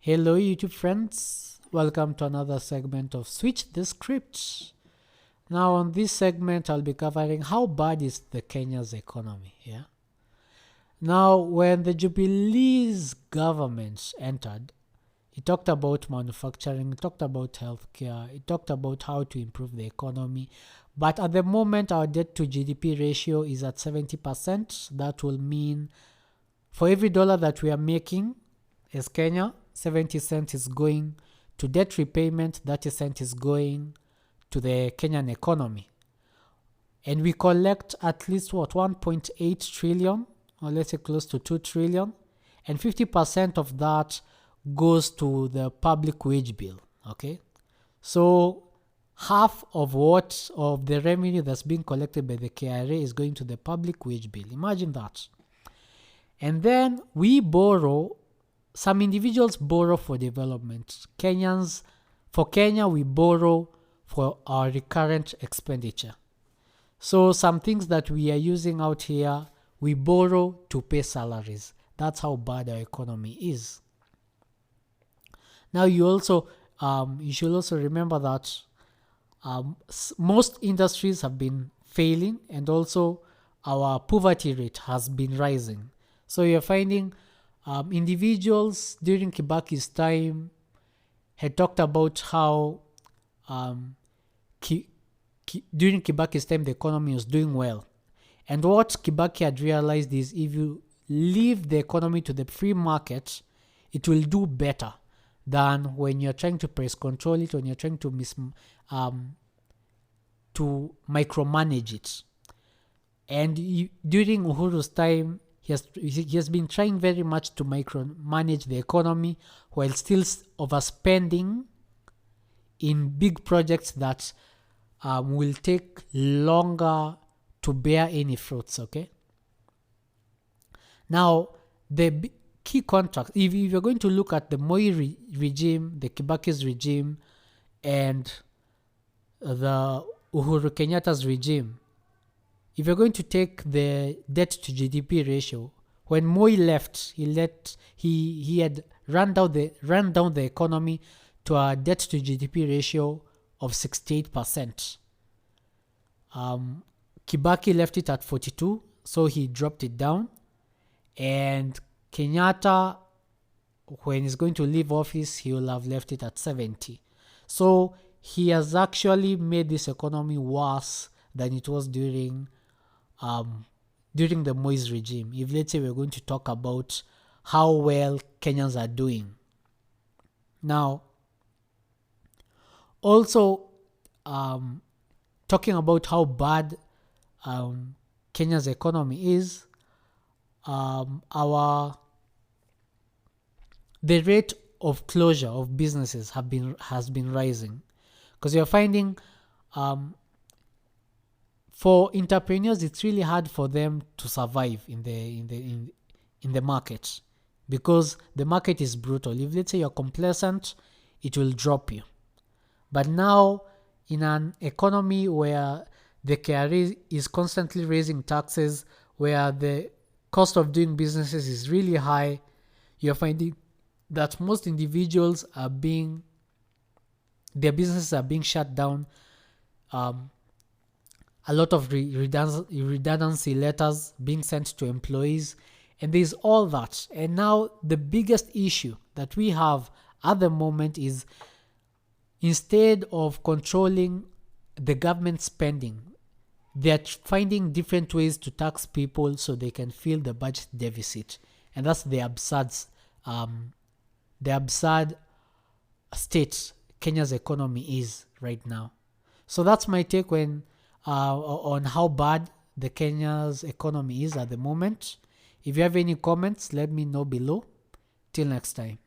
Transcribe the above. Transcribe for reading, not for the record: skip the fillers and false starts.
Hello YouTube friends, welcome to another segment of Switch the Script. Now on this segment I'll be covering how bad is the Kenya's economy. Now when the Jubilee's government entered, it talked about manufacturing, it talked about healthcare, it talked about how to improve the economy. But at the moment our debt to GDP ratio is at 70%. That will mean for every dollar that we are making as Kenya, 70 cents is going to debt repayment, 30 cents is going to the Kenyan economy. And we collect at least 1.8 trillion, or let's say close to 2 trillion, and 50% of that goes to the public wage bill. Okay, so half of the revenue that's being collected by the KRA is going to the public wage bill. Imagine that. And then some individuals borrow for development. For Kenya, we borrow for our recurrent expenditure. So some things that we are using out here, we borrow to pay salaries. That's how bad our economy is. Now you should also remember that most industries have been failing, and also our poverty rate has been rising. So you're finding individuals during Kibaki's time had talked about how during Kibaki's time the economy was doing well. And what Kibaki had realized is if you leave the economy to the free market, it will do better than when you're trying to press control it, when you're trying to micromanage it. And during Uhuru's time, he has been trying very much to micromanage the economy while still overspending in big projects that will take longer to bear any fruits. Okay. Now, the key contracts, if you're going to look at the Moi regime, the Kibaki's regime, and the Uhuru Kenyatta's regime, if you're going to take the debt to GDP ratio, when Moi left, he had run down the economy to a debt to GDP ratio of 68%. Kibaki left it at 42, so he dropped it down. And Kenyatta, when he's going to leave office, he will have left it at 70. So he has actually made this economy worse than it was during the Moi's regime. If let's say we're going to talk about how well Kenyans are doing. Now, also talking about how bad Kenya's economy is, the rate of closure of businesses has been rising, because you're finding for entrepreneurs it's really hard for them to survive in the market, because the market is brutal. If let's say you're complacent, it will drop you. But now in an economy where the KRA is constantly raising taxes, where the cost of doing businesses is really high, you're finding that most individuals their businesses are being shut down. A lot of redundancy letters being sent to employees, and there's all that. And now the biggest issue that we have at the moment is, instead of controlling the government spending, they're finding different ways to tax people so they can fill the budget deficit. And that's the absurd state Kenya's economy is right now. So that's my take on how bad the Kenya's economy is at the moment. If you have any comments, let me know below. Till next time.